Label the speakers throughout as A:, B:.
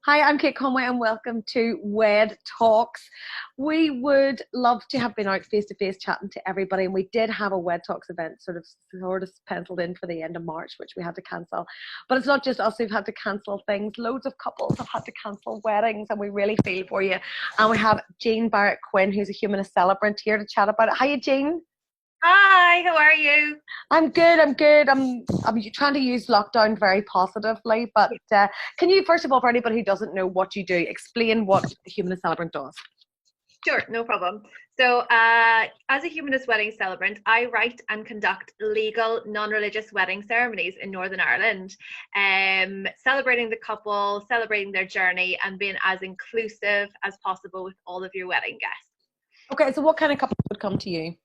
A: Hi, I'm Cate Conway and welcome to WedTalks. We would love to have been out face to face chatting to everybody, and we did have a WedTalks event sort of penciled in for the end of March, which we had to cancel. But it's not just us who've had to cancel things. Loads of couples have had to cancel weddings, and we really feel for you. And we have Jean Barrett Quinn, who's a Humanist Celebrant, here to chat about it. Hiya, Jean.
B: Hi, how are you?
A: I'm good. I'm good. I'm trying to use lockdown very positively. But can you, first of all, for anybody who doesn't know what you do, explain what the Humanist Celebrant does?
B: Sure, no problem. So, as a humanist wedding celebrant, I write and conduct legal, non-religious wedding ceremonies in Northern Ireland, celebrating the couple, celebrating their journey, and being as inclusive as possible with all of your wedding guests.
A: Okay, so what kind of couples would come to you?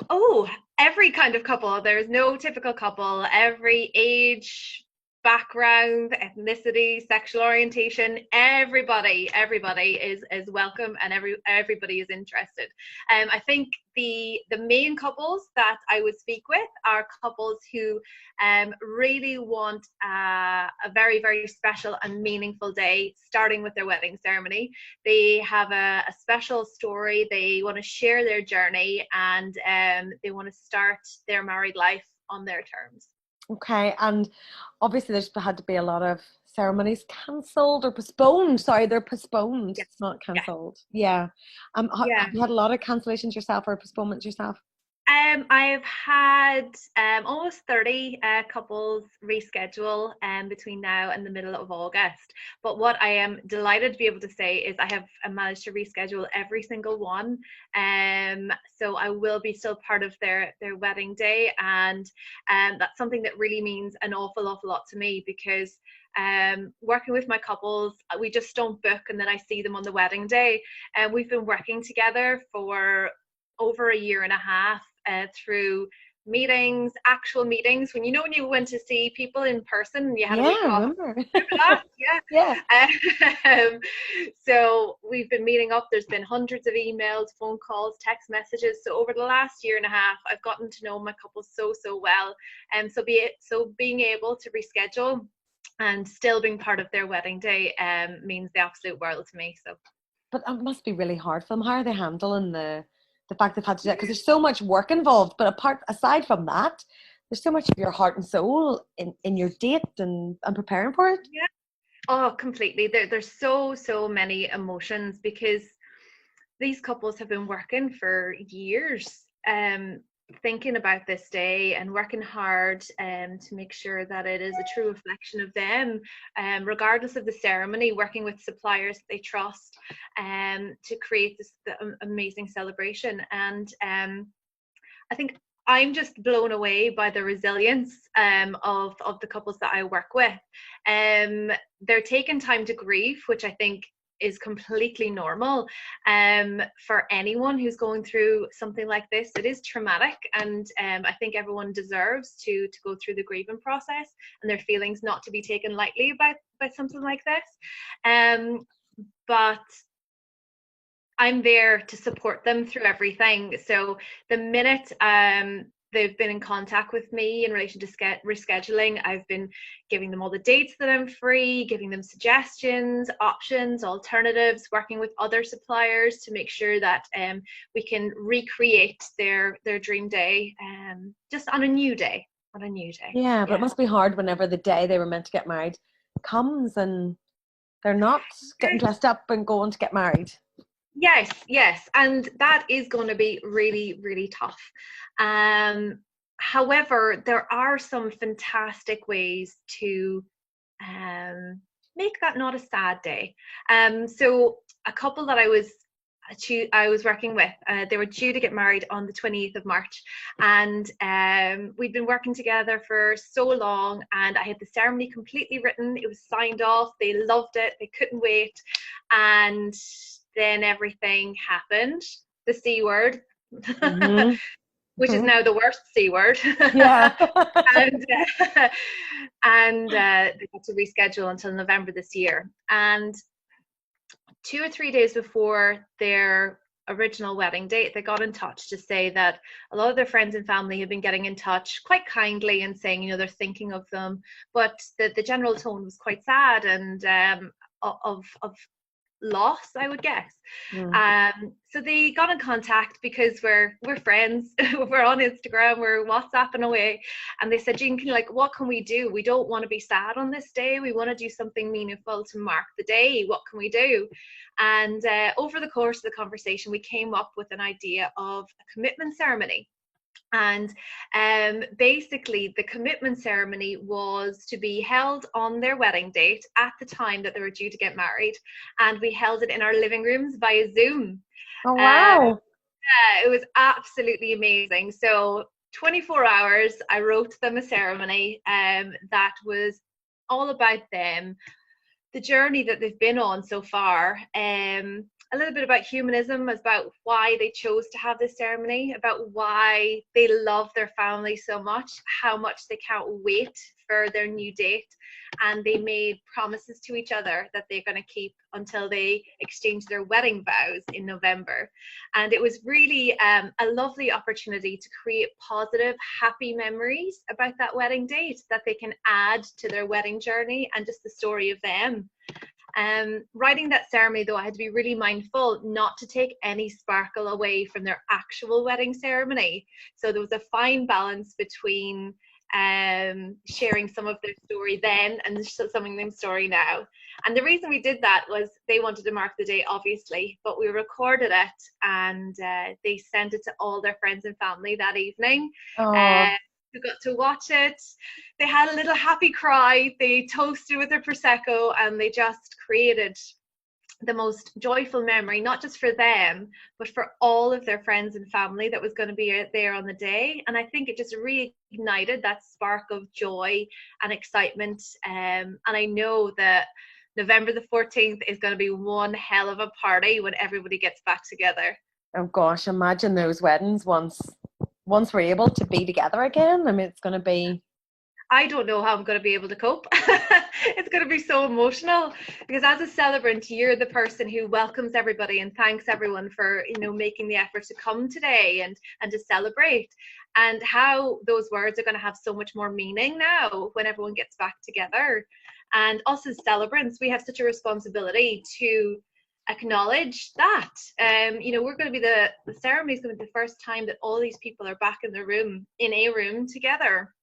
B: Oh, every kind of couple. There's no typical couple. Every age, background, ethnicity, sexual orientation, everybody is welcome, and everybody is interested. I think the main couples that I would speak with are couples who really want a very, very special and meaningful day, starting with their wedding ceremony. They have a special story. They want to share their journey, and they want to start their married life on their terms.
A: Okay, and obviously there's had to be a lot of ceremonies cancelled or postponed. Sorry, they're postponed.
B: Yes.
A: It's not
B: Yeah.
A: cancelled. Yeah.
B: Yeah.
A: Have you had a lot of cancellations yourself or postponements yourself?
B: I've had almost 30 couples reschedule between now and the middle of August. But what I am delighted to be able to say is I have managed to reschedule every single one. So I will be still part of their wedding day, and that's something that really means an awful lot to me, because working with my couples, we just don't book and then I see them on the wedding day. And we've been working together for over a year and a half, through meetings, actual meetings. When you went to see people in person and you had a
A: Yeah,
B: week
A: I
B: off.
A: remember.
B: Remember that?
A: Yeah.
B: Yeah. So we've been meeting up. There's been hundreds of emails, phone calls, text messages. So over the last year and a half, I've gotten to know my couple so well. And so being able to reschedule and still being part of their wedding day means the absolute world to me. So.
A: But it must be really hard for them. How are they handling the fact they've had to do that? Because there's so much work involved. But aside from that, there's so much of your heart and soul in your date and preparing for it.
B: Yeah. Oh, completely. There's so many emotions, because these couples have been working for years, thinking about this day and working hard to make sure that it is a true reflection of them, regardless of the ceremony, working with suppliers they trust, to create this amazing celebration. And I think I'm just blown away by the resilience of the couples that I work with. They're taking time to grieve, which I think is completely normal for anyone who's going through something like this. It is traumatic, and I think everyone deserves to go through the grieving process and their feelings not to be taken lightly about something like this. But I'm there to support them through everything. So the minute they've been in contact with me in relation to rescheduling, I've been giving them all the dates that I'm free, giving them suggestions, options, alternatives, working with other suppliers to make sure that we can recreate their dream day, just on a new day.
A: Yeah, but it
B: Yeah.
A: must be hard whenever the day they were meant to get married comes and they're not getting dressed up and going to get married.
B: Yes, and that is going to be really tough. However, there are some fantastic ways to make that not a sad day. So a couple that I was working with, they were due to get married on the 28th of March, and we'd been working together for so long, and I had the ceremony completely written. It was signed off. They loved it. They couldn't wait. And then everything happened. The C word.
A: Mm-hmm.
B: Which is now the worst C word.
A: Yeah.
B: and they had to reschedule until November this year. And 2 or 3 days before their original wedding date, they got in touch to say that a lot of their friends and family have been getting in touch quite kindly and saying, you know, they're thinking of them, but the general tone was quite sad and of loss, I would guess. So they got in contact because we're friends. We're on Instagram, we're WhatsApping away, and they said, Jean, what can we do? We don't want to be sad on this day. We want to do something meaningful to mark the day. What can we do? And over the course of the conversation, we came up with an idea of a commitment ceremony. And basically the commitment ceremony was to be held on their wedding date at the time that they were due to get married, and we held it in our living rooms via Zoom.
A: Oh wow.
B: It was absolutely amazing. So 24 hours, I wrote them a ceremony that was all about them, the journey that they've been on so far, a little bit about humanism, about why they chose to have this ceremony, about why they love their family so much, how much they can't wait for their new date, and they made promises to each other that they're going to keep until they exchange their wedding vows in November. And it was really a lovely opportunity to create positive, happy memories about that wedding date that they can add to their wedding journey and just the story of them. Writing that ceremony, though, I had to be really mindful not to take any sparkle away from their actual wedding ceremony. So there was a fine balance between sharing some of their story then and some of their story now. And the reason we did that was they wanted to mark the day, obviously, but we recorded it and they sent it to all their friends and family that evening. Who got to watch it. They had a little happy cry, they toasted with their Prosecco, and they just created the most joyful memory, not just for them, but for all of their friends and family that was going to be there on the day. And I think it just reignited that spark of joy and excitement. And I know that November the 14th is going to be one hell of a party when everybody gets back together.
A: Oh gosh, imagine those weddings once we're able to be together again. I mean, it's going to be...
B: I don't know how I'm going to be able to cope. It's going to be so emotional because as a celebrant, you're the person who welcomes everybody and thanks everyone for, you know, making the effort to come today and to celebrate, and how those words are going to have so much more meaning now when everyone gets back together. And us as celebrants, we have such a responsibility to acknowledge that. You know, we're going to be the ceremony is going to be the first time that all these people are back in the room, in a room together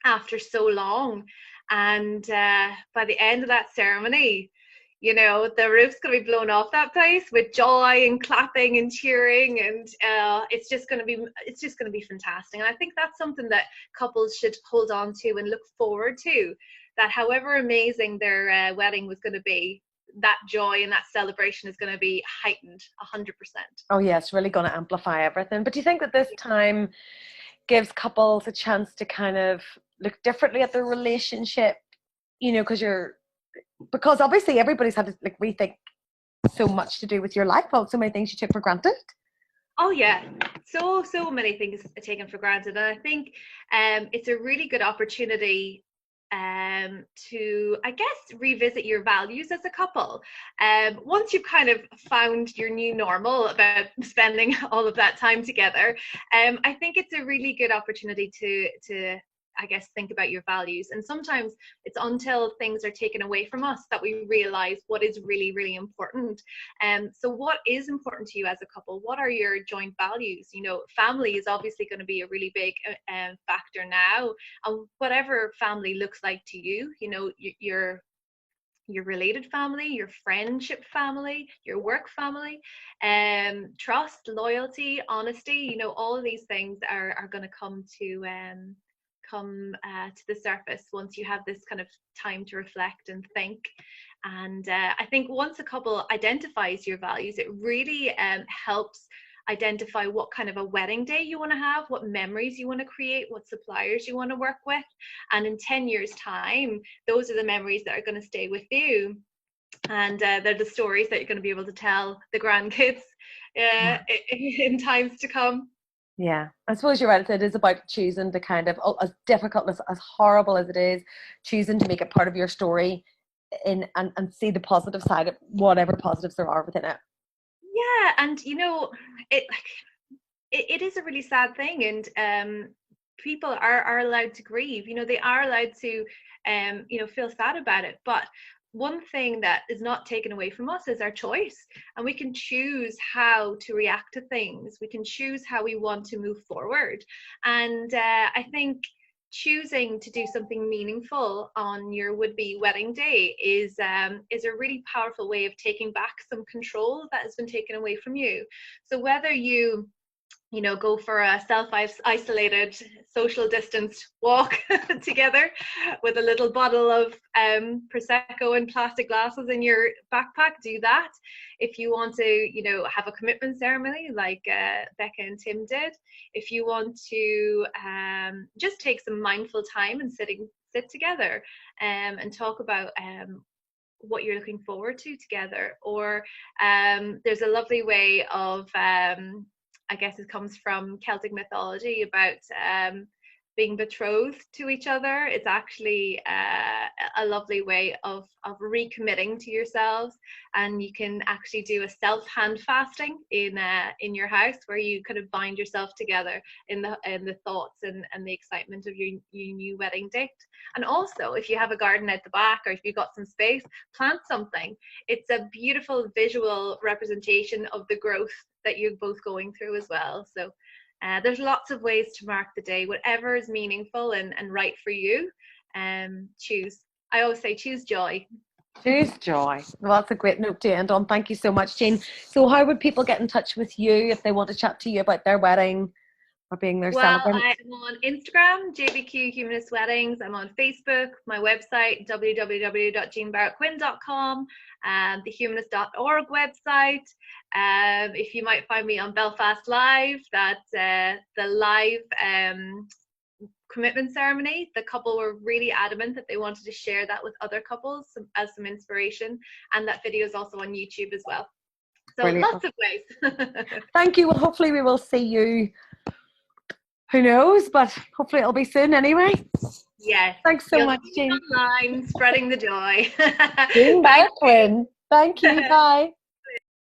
B: after so long. And by the end of that ceremony, you know, the roof's going to be blown off that place with joy and clapping and cheering, and it's just going to be fantastic. And I think that's something that couples should hold on to and look forward to, that however amazing their wedding was going to be, that joy and that celebration is going to be heightened 100%.
A: Oh yeah, it's really going to amplify everything. But do you think that this time gives couples a chance to kind of look differently at their relationship? You know, because obviously everybody's had to like rethink so much to do with your life, so many things you took for granted.
B: Oh yeah, so many things are taken for granted, and I think it's a really good opportunity to, I guess, revisit your values as a couple. Once you've kind of found your new normal about spending all of that time together, I think it's a really good opportunity to I guess think about your values. And sometimes it's until things are taken away from us that we realize what is really, really important. So what is important to you as a couple? What are your joint values? You know, family is obviously going to be a really big factor now, and whatever family looks like to you, you know, your related family, your friendship family, your work family, trust, loyalty, honesty, you know, all of these things are going to come to the surface once you have this kind of time to reflect and think. And I think once a couple identifies your values, it really helps identify what kind of a wedding day you want to have, what memories you want to create, what suppliers you want to work with. And in 10 years time, those are the memories that are going to stay with you. And they're the stories that you're going to be able to tell the grandkids in times to come.
A: Yeah, I suppose you're right. It is about choosing to kind of, as difficult, as horrible as it is, choosing to make it part of your story and see the positive side of whatever positives there are within it.
B: Yeah, and it is a really sad thing, and people are allowed to grieve. They are allowed to feel sad about it, but one thing that is not taken away from us is our choice, and we can choose how to react to things. We can choose how we want to move forward, and I think choosing to do something meaningful on your would-be wedding day is a really powerful way of taking back some control that has been taken away from you. So whether you go for a self-isolated, social distanced walk together with a little bottle of Prosecco and plastic glasses in your backpack, do that. If you want to, have a commitment ceremony like Becca and Tim did, if you want to just take some mindful time and sit together and talk about what you're looking forward to together, or there's a lovely way of I guess it comes from Celtic mythology about being betrothed to each other. It's actually a lovely way of recommitting to yourselves, and you can actually do a self hand fasting in your house, where you kind of bind yourself together in the thoughts and the excitement of your new wedding date. And also, if you have a garden at the back, or if you've got some space, plant something. It's a beautiful visual representation of the growth that you're both going through as well. So there's lots of ways to mark the day, whatever is meaningful and right for you. Choose. I always say choose joy.
A: Choose joy. Well, that's a great note to end on. Thank you so much, Jean. So how would people get in touch with you if they want to chat to you about their wedding or being their celebrant?
B: I'm on Instagram, JBQ Humanist Weddings. I'm on Facebook, my website, www.jeanbarrettquinn.com, and the humanist.org website. If you might find me on Belfast Live, that's the live commitment ceremony. The couple were really adamant that they wanted to share that with other couples as some inspiration, and that video is also on YouTube as well. So brilliant. Lots of ways.
A: Thank you. Well, hopefully we will see you. Who knows, but hopefully it'll be soon anyway.
B: Yes.
A: Thanks so much, Jean.
B: Online, spreading the joy.
A: Jean Barrett Quinn. Thank you. Bye.